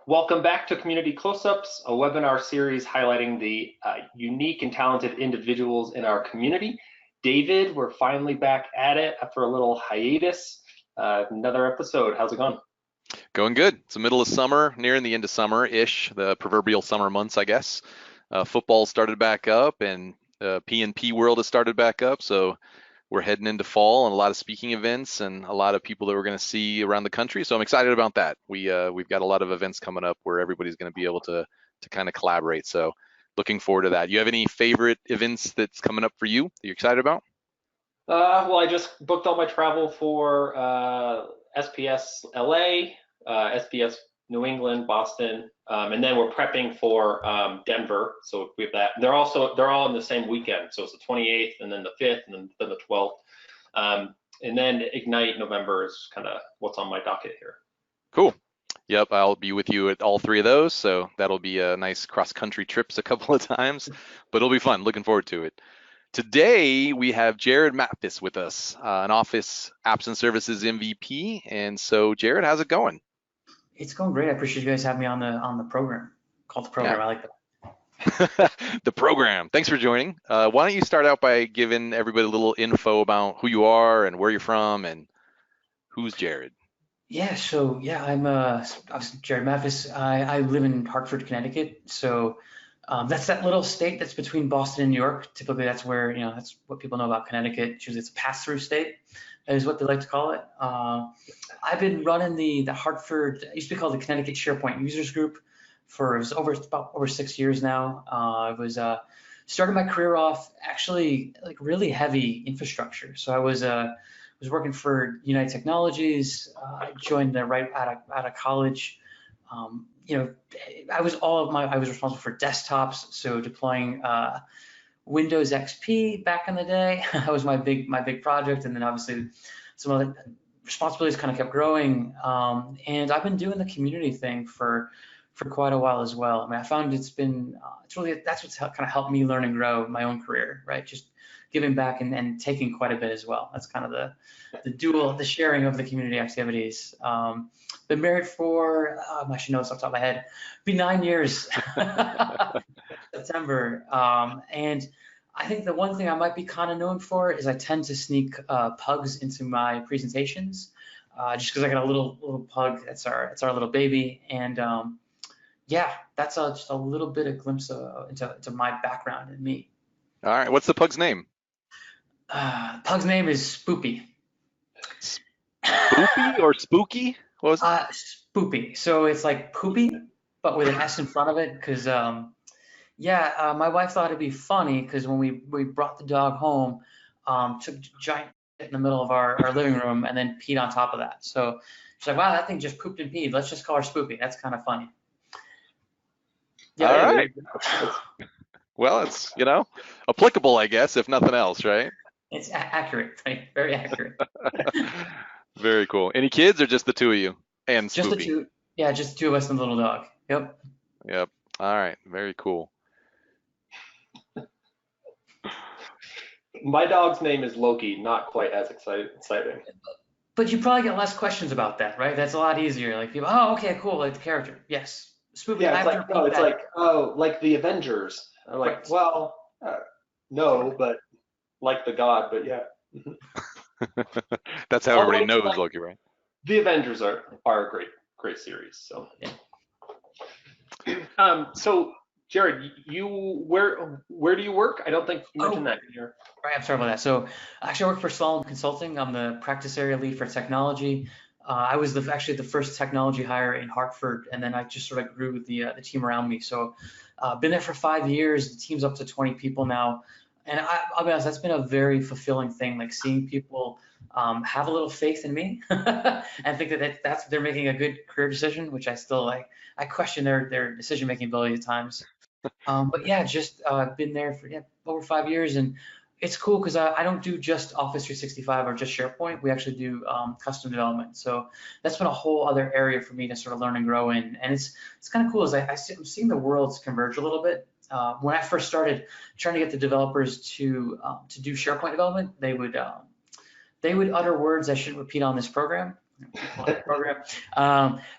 Welcome back to Community Closeups, a webinar series highlighting the unique and talented individuals in our community. David, we're finally back at it after a little hiatus. Another episode. How's it going? Going good. It's the middle of summer, nearing the end of summer-ish, the proverbial summer months, I guess. Football started back up, and P&P world has started back up, so we're heading into fall and a lot of speaking events and a lot of people that we're going to see around the country. So I'm excited about that. We've got a lot of events coming up where everybody's going to be able to kind of collaborate. So looking forward to that. You have any favorite events that's coming up for you that you're excited about? Well, I just booked all my travel for SPS LA, SPS New England, Boston, and then we're prepping for Denver. So we have that. They're all in the same weekend. So it's the 28th, and then the 5th, and then the 12th. And then Ignite November is kind of what's on my docket here. Cool. Yep, I'll be with you at all three of those. So that'll be a nice cross-country trips a couple of times, but it'll be fun. Looking forward to it. Today, we have Jared Matfess with us, an Office Apps and Services MVP. And so, Jared, how's it going? It's going great. I appreciate you guys having me on the program. Called the program. Yeah. I like that. The program. Thanks for joining. Why don't you start out by giving everybody a little info about who you are and where you're from and who's Jared? Yeah. So yeah, I'm Jared Matfess. I live in Hartford, Connecticut. So that's that little state that's between Boston and New York. Typically, that's where that's what people know about Connecticut. Usually, it's a pass-through state, is what they like to call it. I've been running the Hartford, it used to be called the Connecticut SharePoint Users Group for about over 6 years now. I was started my career off actually like really heavy infrastructure. So I was working for United Technologies. I joined right out of college. I was responsible for desktops, so deploying Windows XP back in the day. That was my big project, and then obviously some other responsibilities kind of kept growing. And I've been doing the community thing for quite a while as well. I mean, I found that's what's kind of helped me learn and grow my own career, right? Just giving back and taking quite a bit as well. That's kind of the sharing of the community activities. Been married for, I should know this off the top of my head, be 9 years, September. And I think the one thing I might be kind of known for is I tend to sneak pugs into my presentations, just because I got a little pug. That's our little baby. And yeah, that's just a little bit of glimpse into my background and me. All right, what's the pug's name? Pug's name is Spoopy. Spoopy or Spooky? What was it? Spoopy. So it's like poopy, but with an S in front of it, because my wife thought it'd be funny because when we brought the dog home, took a giant shit in the middle of our living room and then peed on top of that. So she's like, wow, that thing just pooped and peed. Let's just call her Spoopy. That's kind of funny. Yeah, all right. Well, it's, applicable, I guess, if nothing else, right? It's accurate, right? Very accurate. Very cool. Any kids or just the two of you and Just Spoopy? the two. Yeah, just the two of us and the little dog. Yep. Yep. All right. Very cool. My dog's name is Loki, not quite as exciting. But you probably get less questions about that, right? That's a lot easier. Like people, oh, okay, cool, like the character. Yes. Spoopy. Yeah, like the Avengers. I'm like, Right. well, no, but like the god, but yeah. That's how everybody knows Loki, right? The Avengers are a great series. So Yeah. So Jared, where do you work? I don't think you mentioned that in your. Right, I'm sorry about that. So actually I work for Slalom Consulting. I'm the practice area lead for technology. I was actually the first technology hire in Hartford, and then I just sort of grew the team around me. So been there for 5 years. The team's up to 20 people now. And I'll be honest, that's been a very fulfilling thing, like seeing people have a little faith in me and think that's they're making a good career decision, which I still like. I question their decision-making ability at times. But yeah, just been there for over 5 years, and it's cool because I don't do just Office 365 or just SharePoint. We actually do custom development. So that's been a whole other area for me to sort of learn and grow in. And it's kind of cool as I'm seeing the worlds converge a little bit. When I first started trying to get the developers to do SharePoint development, they would utter words I shouldn't repeat on this program. program.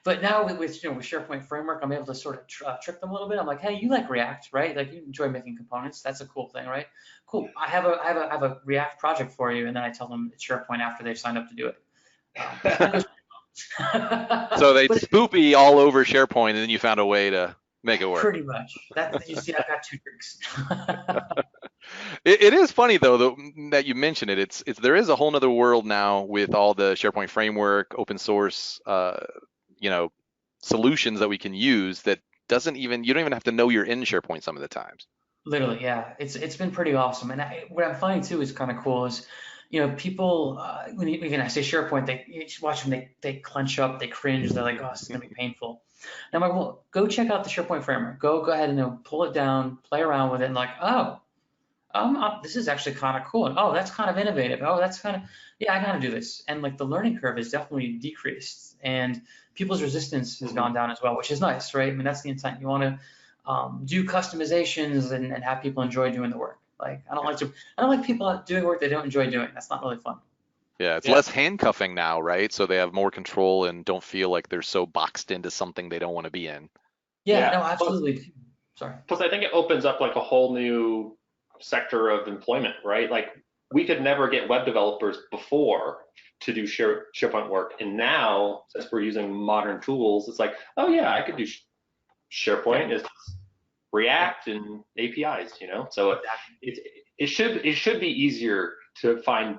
But now with SharePoint framework, I'm able to sort of trick them a little bit. I'm like, hey, you like React, right? Like you enjoy making components. That's a cool thing, right? Cool. I have a React project for you, and then I tell them it's SharePoint after they've signed up to do it. So they But spoopy all over SharePoint, and then you found a way to make it work. pretty much. You see, I've got 2 tricks. It is funny though that you mentioned it. It's there is a whole nother world now with all the SharePoint framework, open source, solutions that we can use that you don't even have to know you're in SharePoint some of the times. Literally, yeah. It's been pretty awesome. And what I'm finding too is kind of cool is, people, when I say SharePoint, you watch them, they clench up, they cringe, they're like, oh, this is gonna be painful. And I'm like, well, go check out the SharePoint framework. Go ahead and pull it down, play around with it, and like, oh, this is actually kind of cool. And oh, that's kind of innovative. Oh, that's kind of, yeah, I gotta do this. And like the learning curve is definitely decreased, and people's resistance has gone down as well, which is nice, right? I mean, that's the intent. You want to do customizations and have people enjoy doing the work. Like I don't like people doing work they don't enjoy doing. That's not really fun. Yeah, it's less handcuffing now, right? So they have more control and don't feel like they're so boxed into something they don't want to be in. Yeah, no, absolutely. Sorry. Plus, I think it opens up like a whole new sector of employment, right? Like we could never get web developers before to do SharePoint work, and now since we're using modern tools, it's like, oh yeah, I could do SharePoint. It's React and APIs, So it should be easier to find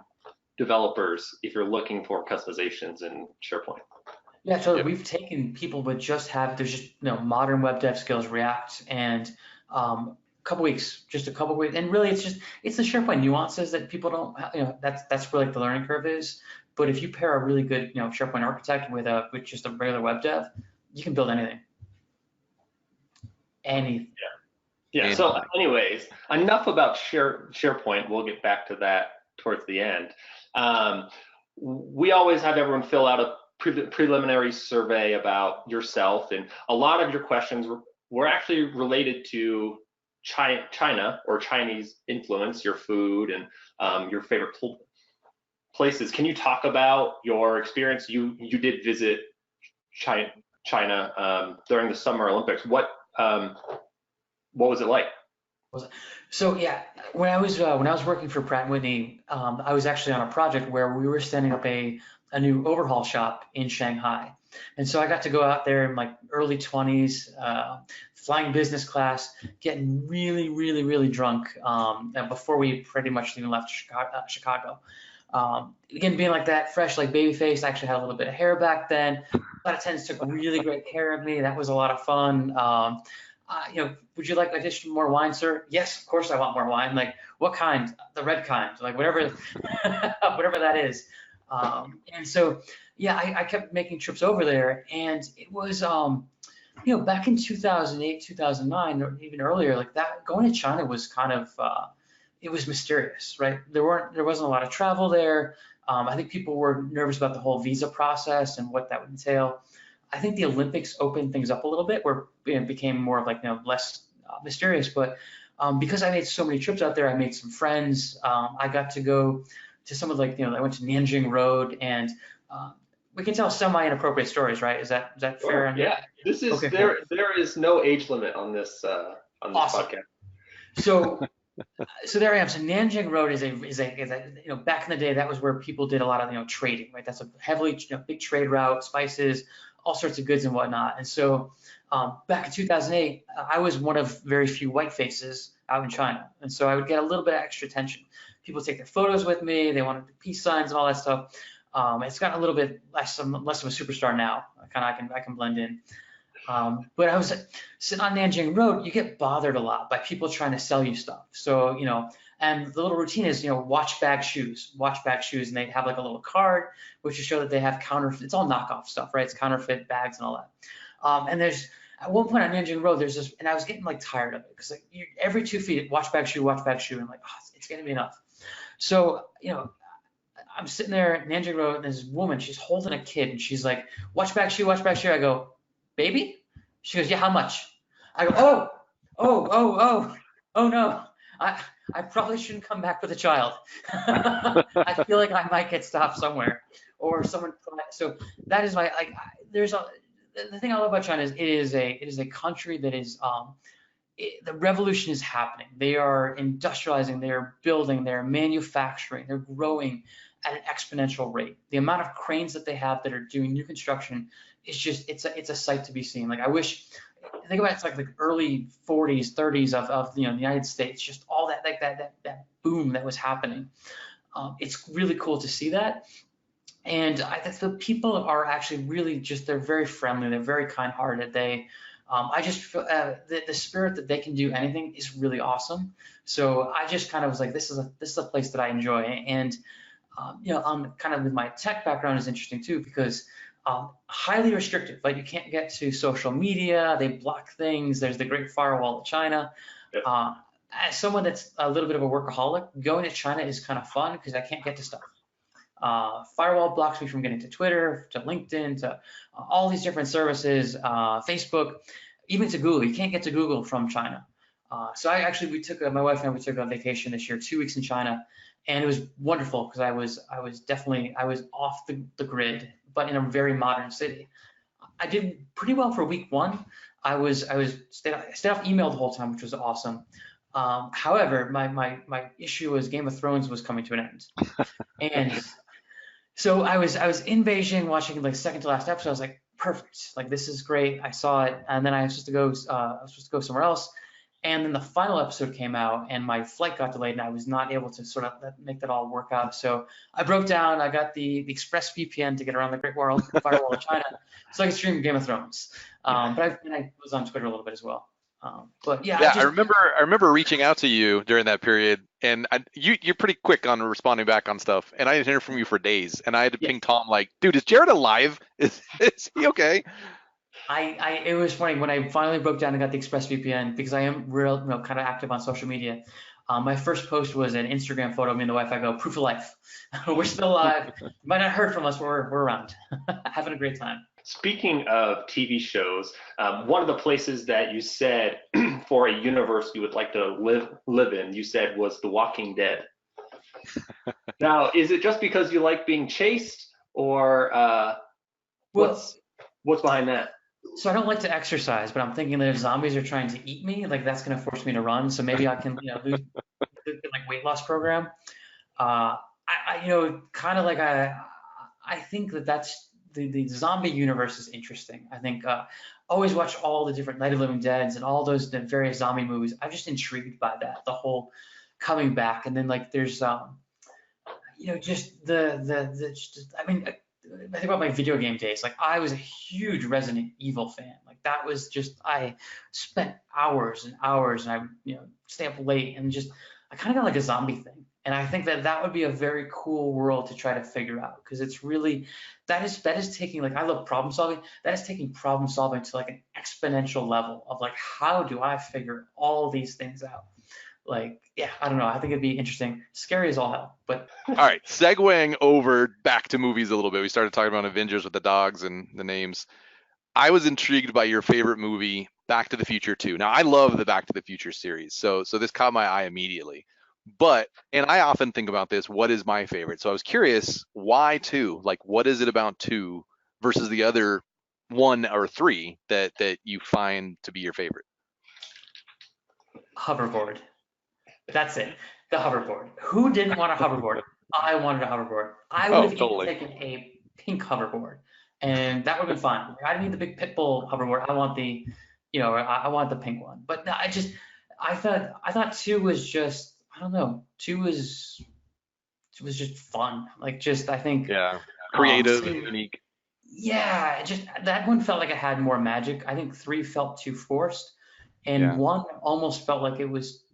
developers if you're looking for customizations in SharePoint. Yeah, totally. Yep. We've taken people with there's just modern web dev skills, React, and a couple weeks, and really it's the SharePoint nuances that people don't, that's where like the learning curve is. But if you pair a really good SharePoint architect with just a regular web dev, you can build anything. Yeah. So anyways, enough about SharePoint. We'll get back to that towards the end. We always have everyone fill out a preliminary survey about yourself, and a lot of your questions were actually related to China or Chinese influence, your food, and your favorite places. Can you talk about your experience? You did visit China during the Summer Olympics. What was it like? So yeah, when I was working for Pratt & Whitney, I was actually on a project where we were setting up a new overhaul shop in Shanghai, and so I got to go out there in like early 20s, flying business class, getting really, really, really drunk before we pretty much even left Chicago. Again, being like that, fresh, like baby face. I actually had a little bit of hair back then. A lot of tens took really great care of me. That was a lot of fun. Would you like additional more wine, sir? Yes, of course I want more wine. Like, what kind? The red kind, like whatever, whatever that is. And so, yeah, I kept making trips over there, and it was, back in 2008, 2009, or even earlier, like that, going to China was kind of, it was mysterious, right? There wasn't a lot of travel there. I think people were nervous about the whole visa process and what that would entail. I think the Olympics opened things up a little bit, where it became more of like less mysterious. But because I made so many trips out there, I made some friends. I got to go to some of I went to Nanjing Road, and we can tell semi-inappropriate stories, right? Is that fair? Yeah, this is okay. There is no age limit on this awesome. podcast. So there I am. So Nanjing Road is a back in the day, that was where people did a lot of trading, right? That's a heavily big trade route, spices, all sorts of goods and whatnot. And so back in 2008, I was one of very few white faces out in China, and so I would get a little bit of extra attention. People take their photos with me. They wanted peace signs and all that stuff. It's gotten a little bit less of a superstar now. I can blend in. But I was sitting on Nanjing Road. You get bothered a lot by people trying to sell you stuff. So and the little routine is watch bag shoes, and they have like a little card which will show that they have counterfeit. It's all knockoff stuff, right? It's counterfeit bags and all that. And there's at one point on Nanjing Road, there's this, and I was getting like tired of it, because like every 2 feet, watch bag shoe, and I'm like, oh, it's getting me enough. So I'm sitting there at Nanjing Road, and this woman, she's holding a kid, and she's like, watch bag shoe, watch bag shoe. I go, baby? She goes, yeah, how much? I go, oh no. I probably shouldn't come back with a child. I feel like I might get stopped somewhere. or someone. So that is my like. There's a the thing I love about China is it is a country that is the revolution is happening. They are industrializing, they are building, they're manufacturing, they're growing at an exponential rate. The amount of cranes that they have that are doing new construction is just it's a sight to be seen. Like I wish, think about it's like the early 40s, 30s of the United States, just all that like that boom that was happening. It's really cool to see that. And I think the people are actually really just, they're very friendly, they're very kind-hearted. I just feel the spirit that they can do anything is really awesome. So I just kind of was like, this is a place that I enjoy. And I'm kind of with my tech background is interesting too, because highly restrictive. Like you can't get to social media, they block things. There's the Great Firewall of China. Yep. As someone that's a little bit of a workaholic, going to China is kind of fun because I can't get to stuff. Firewall blocks me from getting to Twitter, to LinkedIn, to all these different services, Facebook, even to Google. You can't get to Google from China. So my wife and I, we took a vacation this year, 2 weeks in China, and it was wonderful because I was off the grid, but in a very modern city. I did pretty well for week one. I stayed off email the whole time, which was awesome. However, my issue was Game of Thrones was coming to an end, and so I was in Beijing watching like second to last episode. I was like, perfect, like this is great. I saw it, and then I was supposed to go somewhere else, and then the final episode came out, and my flight got delayed, and I was not able to sort of make that all work out. So I broke down. I got the Express VPN to get around the Great Firewall of China, so I could stream Game of Thrones. But I was on Twitter a little bit as well. But yeah, I remember reaching out to you during that period, and you're pretty quick on responding back on stuff, and I didn't hear from you for days, and I had to ping Tom like, dude, is Jared alive? Is he okay? It was funny when I finally broke down and got the ExpressVPN, because I am real, kind of active on social media. My first post was an Instagram photo of me and the wife. I go, proof of life. We're still alive. You might not have heard from us, but we're around, having a great time. Speaking of TV shows, one of the places that you said for a universe you would like to live in, you said was The Walking Dead. Now, is it just because you like being chased, or what's behind that? So I don't like to exercise, but I'm thinking that if zombies are trying to eat me, like that's going to force me to run. So maybe I can, lose like weight loss program. I think that's the zombie universe is interesting. I think always watch all the different Night of the Living Deads and all those the various zombie movies. I'm just intrigued by that, the whole coming back, and then like there's I think about my video game days. Like I was a huge Resident Evil fan. Like that was just, I spent hours and hours, and I stay up late, and just I kind of got like a zombie thing. And I think that would be a very cool world to try to figure out, because it's really that is taking, like, I love problem solving. That is taking problem solving to like an exponential level of like, how do I figure all these things out? Like, yeah, I don't know. I think it'd be interesting. Scary as all hell, but. All right, segueing over back to movies a little bit. We started talking about Avengers with the dogs and the names. I was intrigued by your favorite movie, Back to the Future 2. Now, I love the Back to the Future series, so this caught my eye immediately. And I often think about this, what is my favorite? So I was curious, why 2? Like, what is it about 2 versus the other 1 or 3 that you find to be your favorite? Hoverboard. That's it. The hoverboard. Who didn't want a hoverboard? I wanted a hoverboard. I would have even taken a pink hoverboard, and that would have been fine. I didn't need the big pit bull hoverboard. I want the, I want the pink one. But no, I thought 2 was just, I don't know. 2 was just fun. Like, just, I think. Yeah. Creative and unique. Yeah, just that one felt like it had more magic. I think 3 felt too forced, and 1 almost felt like it was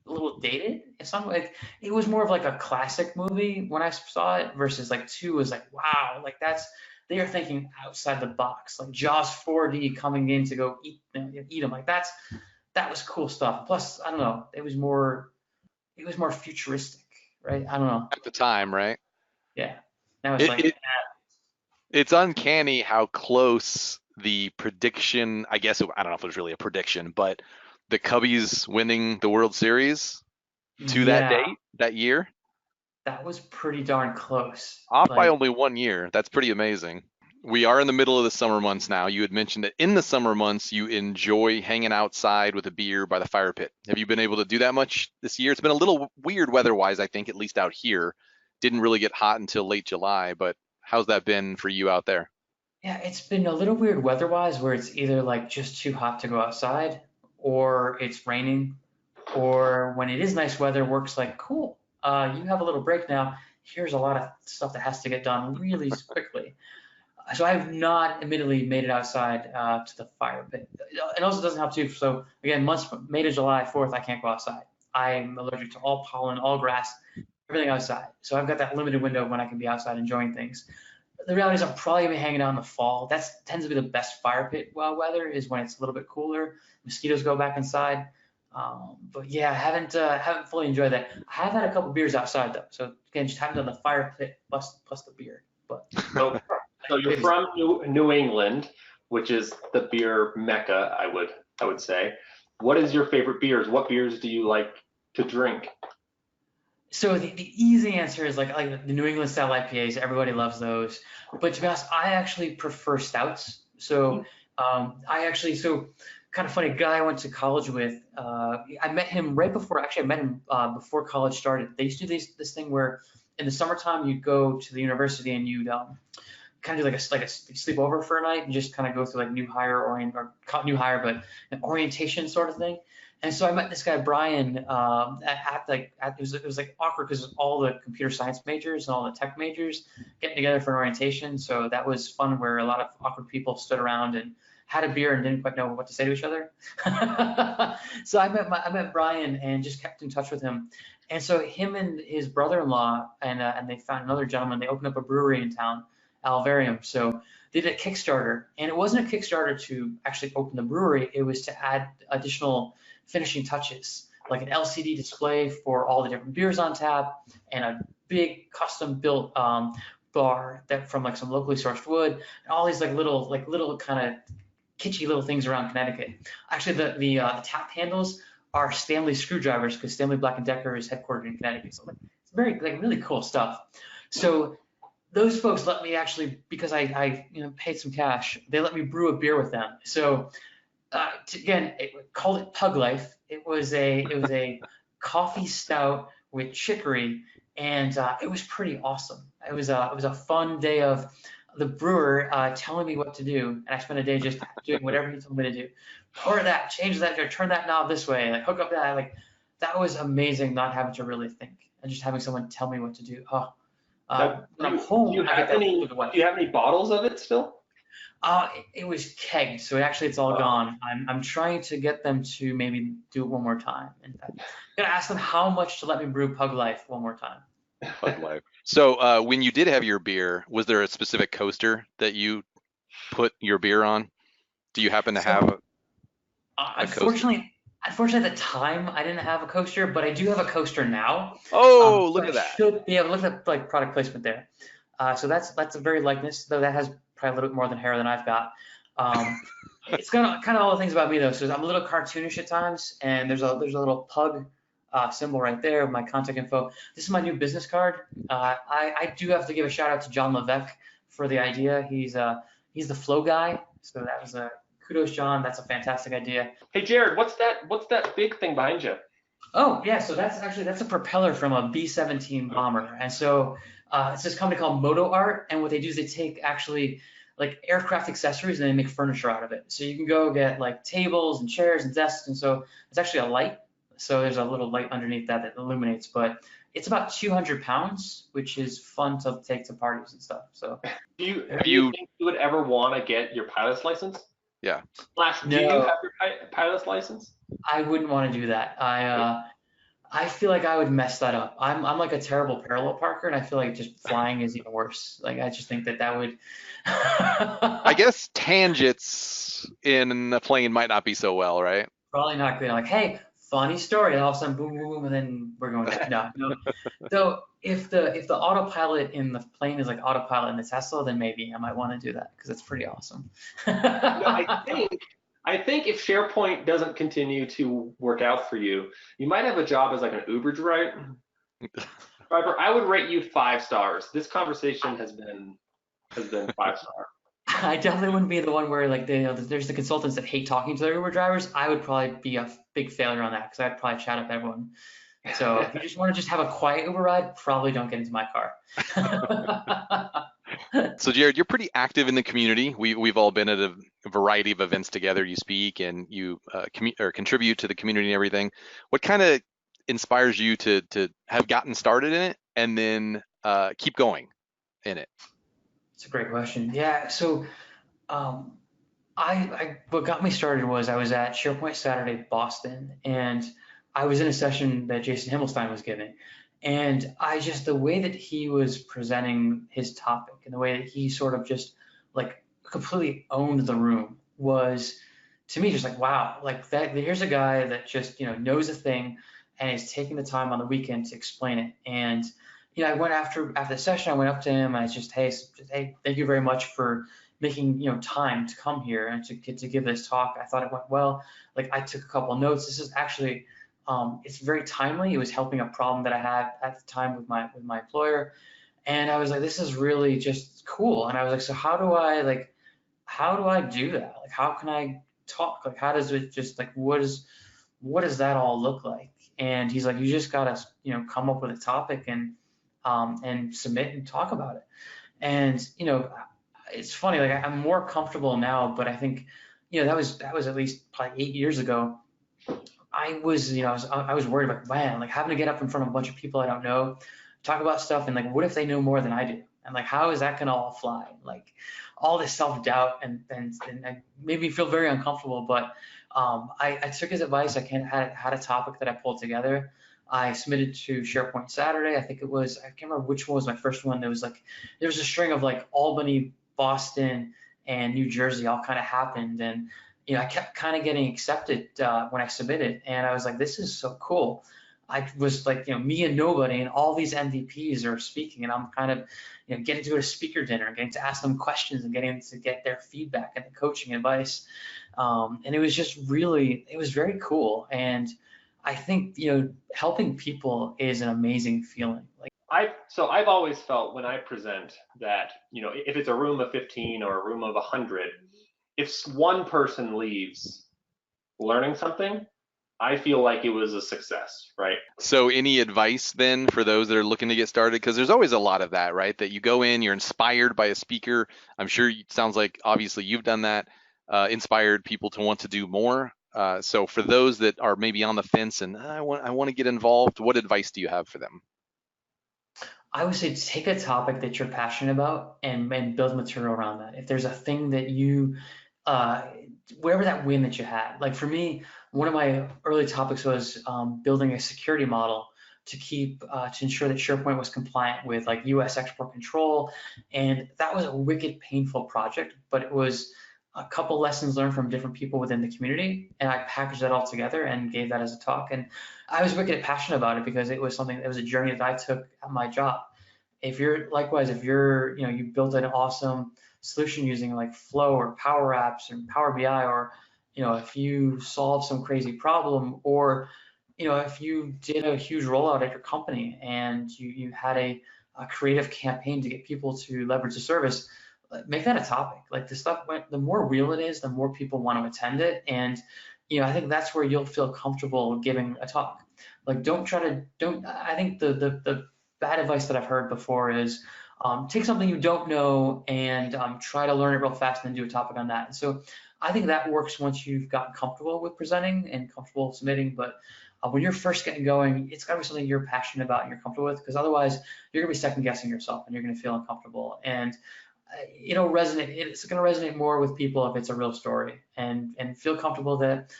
a little dated. It was more of like a classic movie when I saw it, versus like 2 was like, wow, like they are thinking outside the box, like Jaws 4D coming in to go eat them. Like that was cool stuff. Plus, I don't know, it was more futuristic, right? I don't know. At the time, right? Yeah. Now it's it's uncanny how close the prediction, I guess, I don't know if it was really a prediction, but the Cubbies winning the World Series to that date, that year. that was pretty darn close. Off by Like, only 1 year. That's pretty amazing. We are in the middle of the summer months now. You had mentioned that in the summer months, you enjoy hanging outside with a beer by the fire pit. Have you been able to do that much this year? It's been a little weird weather-wise, I think, at least out here. Didn't really get hot until late July, but how's that been for you out there? yeah, it's been a little weird weather-wise where it's either like just too hot to go outside or it's raining, or when it is nice weather, work's like, cool, you have a little break now. Here's a lot of stuff that has to get done really quickly. So I've not admittedly made it outside to the fire pit. It also doesn't help too. So again, months from May to July 4th, I can't go outside. I'm allergic to all pollen, all grass, everything outside. So I've got that limited window when I can be outside enjoying things. The reality is I'm probably gonna be hanging out in the fall. That tends to be the best fire pit weather is when it's a little bit cooler. Mosquitoes go back inside. But yeah, haven't fully enjoyed that. I have had a couple beers outside though. So again, just haven't done the fire pit plus the beer. But So, so you're from New England, which is the beer mecca, I would say. What is your favorite beers? What beers do you like to drink? so the easy answer is like the New England style IPAs. Everybody loves those. But to be honest, I actually prefer stouts. So so kind of funny guy I went to college with. I met him right before. Actually, I met him before college started. They used to do this thing where in the summertime you'd go to the university and you'd kind of do like a sleepover for a night and just kind of go through like new hire but an orientation sort of thing. And so I met this guy Brian it was like awkward because all the computer science majors and all the tech majors getting together for an orientation. So that was fun where a lot of awkward people stood around and had a beer and didn't quite know what to say to each other. So I met Brian and just kept in touch with him. And so him and his brother-in-law and they found another gentleman. They opened up a brewery in town, Alvarium. So they did a Kickstarter, and it wasn't a Kickstarter to actually open the brewery. It was to add additional finishing touches, like an LCD display for all the different beers on tap, and a big custom-built bar that from like some locally sourced wood, and all these like little kind of kitschy little things around Connecticut. Actually, the tap handles are Stanley screwdrivers because Stanley Black & Decker is headquartered in Connecticut. So like, it's very like really cool stuff. So those folks let me actually, because I paid some cash, they let me brew a beer with them. So again, called it Pug Life. It was a coffee stout with chicory, and it was pretty awesome. It was a fun day of the brewer telling me what to do, and I spent a day just doing whatever he told me to do. Pour that, change that, or turn that knob this way, like hook up that. Like that was amazing, not having to really think and just having someone tell me what to do. When I'm home, Do you have any bottles of it still? It was kegged, so it's all gone. I'm trying to get them to maybe do it one more time. In fact, I'm gonna ask them how much to let me brew Pug Life one more time. Pug Life. So when you did have your beer, was there a specific coaster that you put your beer on? Do you happen to have a coaster? Unfortunately, at the time, I didn't have a coaster, but I do have a coaster now. Oh, look at that. Should be able to look at like product placement there. So that's a very likeness, though that has probably a little bit more than hair than I've got. It's kind of all the things about me though. So I'm a little cartoonish at times, and there's a little pug symbol right there, my contact info. This is my new business card. I do have to give a shout out to John Levesque for the idea. He's the flow guy. So that was kudos, John. That's a fantastic idea. Hey, Jared, what's that big thing behind you? Oh yeah, so that's a propeller from a B-17 bomber, and so it's this company called Moto Art, and what they do is they take actually like aircraft accessories and they make furniture out of it. So you can go get like tables and chairs and desks, and so it's actually a light. So there's a little light underneath that illuminates, but it's about 200 pounds, which is fun to take to parties and stuff. So do you think you would ever want to get your pilot's license? Yeah. Do you have your pilot's license? I wouldn't want to do that. I feel like I would mess that up. I'm like a terrible parallel parker, and I feel like just flying is even worse. Like I just think that would. I guess tangents in a plane might not be so well, right? Probably not good. Like, hey, funny story, and all of a sudden, boom, boom, boom, and then we're going. No. So if the autopilot in the plane is like autopilot in the Tesla, then maybe I might want to do that because it's pretty awesome. I think if SharePoint doesn't continue to work out for you, you might have a job as like an Uber driver. Driver, I would rate you 5 stars. This conversation has been 5-star. I definitely wouldn't be the one where like there's the consultants that hate talking to their Uber drivers. I would probably be a big failure on that because I'd probably chat up everyone. So if you just want to just have a quiet Uber ride, probably don't get into my car. So Jared, you're pretty active in the community. We've all been at a variety of events together. You speak and you contribute to the community and everything. What kind of inspires you to have gotten started in it and then keep going in it? It's a great question. Yeah. So um, what got me started was I was at SharePoint Saturday Boston, and I was in a session that Jason Himmelstein was giving, and the way that he was presenting his topic and the way that he sort of just like completely owned the room was, to me, just like, wow, like that. Here's a guy that just knows a thing and is taking the time on the weekend to explain it. And I went after the session, I went up to him and I just, hey, thank you very much for making time to come here and to give this talk. I thought it went well. Like, I took a couple of notes. This is actually it's very timely. It was helping a problem that I had at the time with my employer, and I was like, this is really just cool. And I was like, so how do I do that? Like, how can I talk? Like, how does it just like what does that all look like? And he's like, you just gotta come up with a topic and submit and talk about it. And it's funny, like I'm more comfortable now, but I think that was at least probably 8 years ago. I was I was worried about, man, like having to get up in front of a bunch of people I don't know, talk about stuff, and like what if they know more than I do, and like how is that gonna all fly? Like all this self-doubt and made me feel very uncomfortable. But I took his advice. I had a topic that I pulled together. I submitted to SharePoint Saturday. I think it was, I can't remember which one was my first one. There was a string of like Albany, Boston, and New Jersey all kind of happened. And I kept kind of getting accepted when I submitted. And I was like, this is so cool. I was like, me and nobody, and all these MVPs are speaking, and I'm kind of, getting to go to speaker dinner, getting to ask them questions, and getting to get their feedback and the coaching advice. And it was just really, it was very cool. And I think, helping people is an amazing feeling. Like, I've always felt when I present that, if it's a room of 15 or a room of 100, if one person leaves learning something, I feel like it was a success, right? So any advice then for those that are looking to get started? Because there's always a lot of that, right? That you go in, you're inspired by a speaker. I'm sure it sounds like obviously you've done that, inspired people to want to do more. So for those that are maybe on the fence and I want to get involved, what advice do you have for them? I would say take a topic that you're passionate about and build material around that. If there's a thing that wherever that win that you had, like for me, one of my early topics was building a security model to ensure that SharePoint was compliant with like US export control. And that was a wicked painful project, but it was a couple lessons learned from different people within the community. And I packaged that all together and gave that as a talk. And I was wicked passionate about it because it was a journey that I took at my job. If you're you built an awesome solution using like Flow or Power Apps or Power BI, or if you solve some crazy problem, or if you did a huge rollout at your company and you had a creative campaign to get people to leverage the service, make that a topic. Like the more real it is, the more people want to attend it. And I think that's where you'll feel comfortable giving a talk. Like I think the bad advice that I've heard before is take something you don't know and try to learn it real fast and then do a topic on that. And so I think that works once you've gotten comfortable with presenting and comfortable submitting. But when you're first getting going, it's got to be something you're passionate about and you're comfortable with, because otherwise you're going to be second guessing yourself and you're going to feel uncomfortable. And it'll resonate. It's going to resonate more with people if it's a real story, and feel comfortable that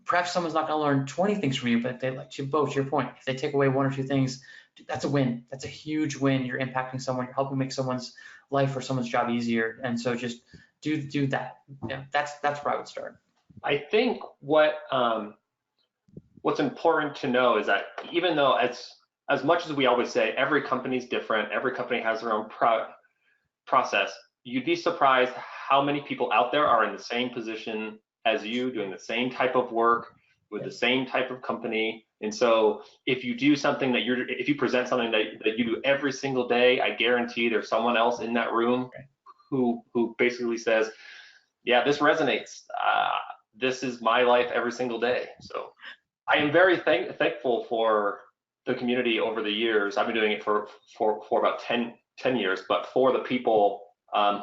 perhaps someone's not going to learn 20 things from you, but they like to both. To your point, if they take away 1 or 2 things, that's a win. That's a huge win. You're impacting someone. You're helping make someone's life or someone's job easier. And so just do that. Yeah, that's where I would start. I think what's important to know is that even though as much as we always say every company's different, every company has their own process, you'd be surprised how many people out there are in the same position as you, doing the same type of work, with the same type of company. And so if you do something if you present something that you do every single day, I guarantee there's someone else in that room who basically says, yeah, this resonates. This is my life every single day. So I am very thankful for the community over the years. I've been doing it for about 10 years, but for the people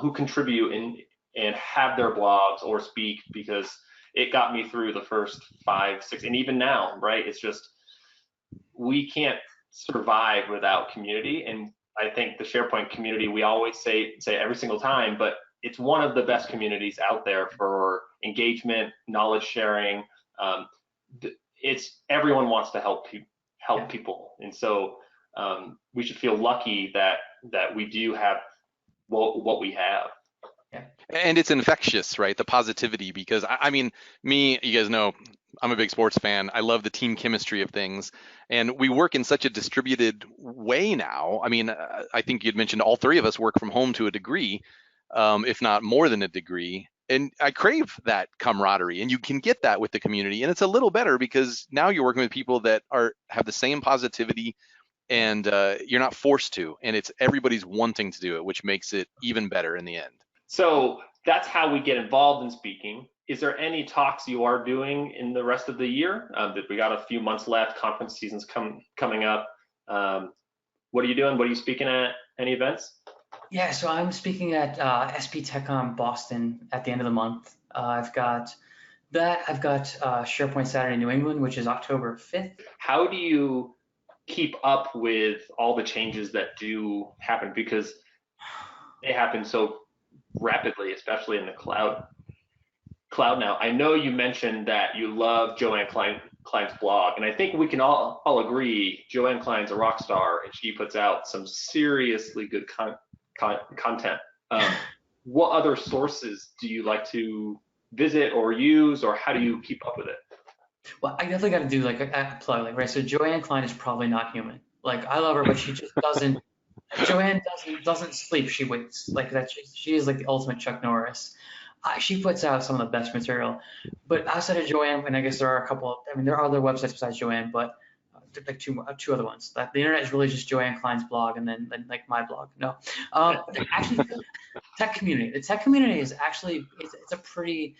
who contribute and have their blogs or speak, because it got me through the first 5, 6, and even now, right? It's just, we can't survive without community. And I think the SharePoint community, we always say every single time, but it's one of the best communities out there for engagement, knowledge sharing. It's everyone wants to help people, and so we should feel lucky that we do have what we have. And it's infectious, right? The positivity, because I mean, me, you guys know, I'm a big sports fan. I love the team chemistry of things, and we work in such a distributed way now. I mean, I think you'd mentioned all three of us work from home to a degree, if not more than a degree. And I crave that camaraderie, and you can get that with the community. And it's a little better because now you're working with people that have the same positivity, and you're not forced to, and it's everybody's wanting to do it, which makes it even better in the end. So that's how we get involved in speaking. Is there any talks you are doing in the rest of the year? We got a few months left. Conference season's coming up. What are you doing? What are you speaking at? Any events? Yeah, so I'm speaking at SP TechCon Boston at the end of the month. I've got SharePoint Saturday New England, which is October 5th. How do you keep up with all the changes that do happen? Because they happen so rapidly, especially in the cloud now. I know you mentioned that you love Joanne Klein's blog, and I think we can all agree Joanne Klein's a rock star, and she puts out some seriously good content. What other sources do you like to visit or use, or how do you keep up with it? Well, I definitely got to do like a plug, right? So Joanne Klein is probably not human. Like, I love her, but she just doesn't. Joanne doesn't sleep. She waits. Like that. She is like the ultimate Chuck Norris. She puts out some of the best material. But outside of Joanne, and I guess there are a couple. I mean, there are other websites besides Joanne, but like two other ones. The internet is really just Joanne Klein's blog and then like my blog. No, actually, the tech community. The tech community is actually it's a pretty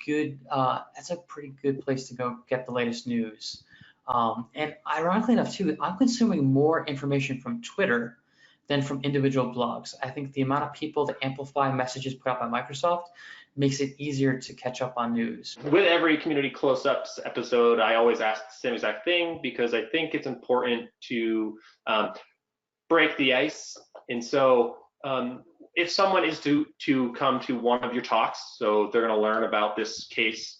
good place to go get the latest news. And ironically enough, too, I'm consuming more information from Twitter than from individual blogs. I think the amount of people that amplify messages put out by Microsoft makes it easier to catch up on news. With every Community Closeups episode, I always ask the same exact thing, because I think it's important to break the ice. And so if someone is to come to one of your talks, so they're going to learn about this case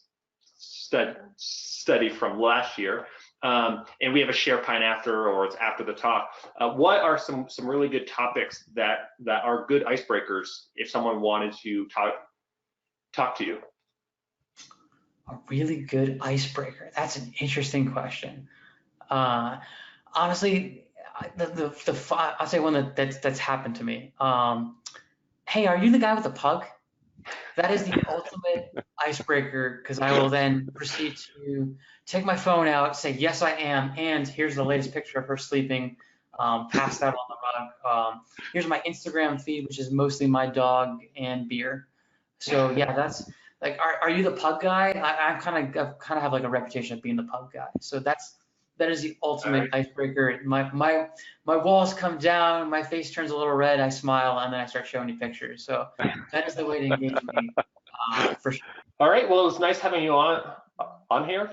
study from last year, and we have a SharePoint after, or it's after the talk. What are some really good topics that are good icebreakers if someone wanted to talk to you? A really good icebreaker. That's an interesting question. Honestly, I'll say one that's happened to me. Hey, are you the guy with the pug? That is the ultimate icebreaker, because I will then proceed to take my phone out, say, yes, I am, and here's the latest picture of her sleeping, passed out on the rug. Here's my Instagram feed, which is mostly my dog and beer. So yeah, that's like, are you the pug guy? I kind of have like a reputation of being the pug guy. So that is the ultimate icebreaker. My walls come down, my face turns a little red, I smile, and then I start showing you pictures. So that is the way to engage me, for sure. All right. Well, it was nice having you on here.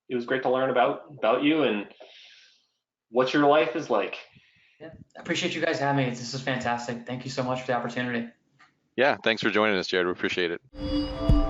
It was great to learn about you and what your life is like. Yeah, I appreciate you guys having me. This is fantastic. Thank you so much for the opportunity. Yeah, thanks for joining us, Jared. We appreciate it.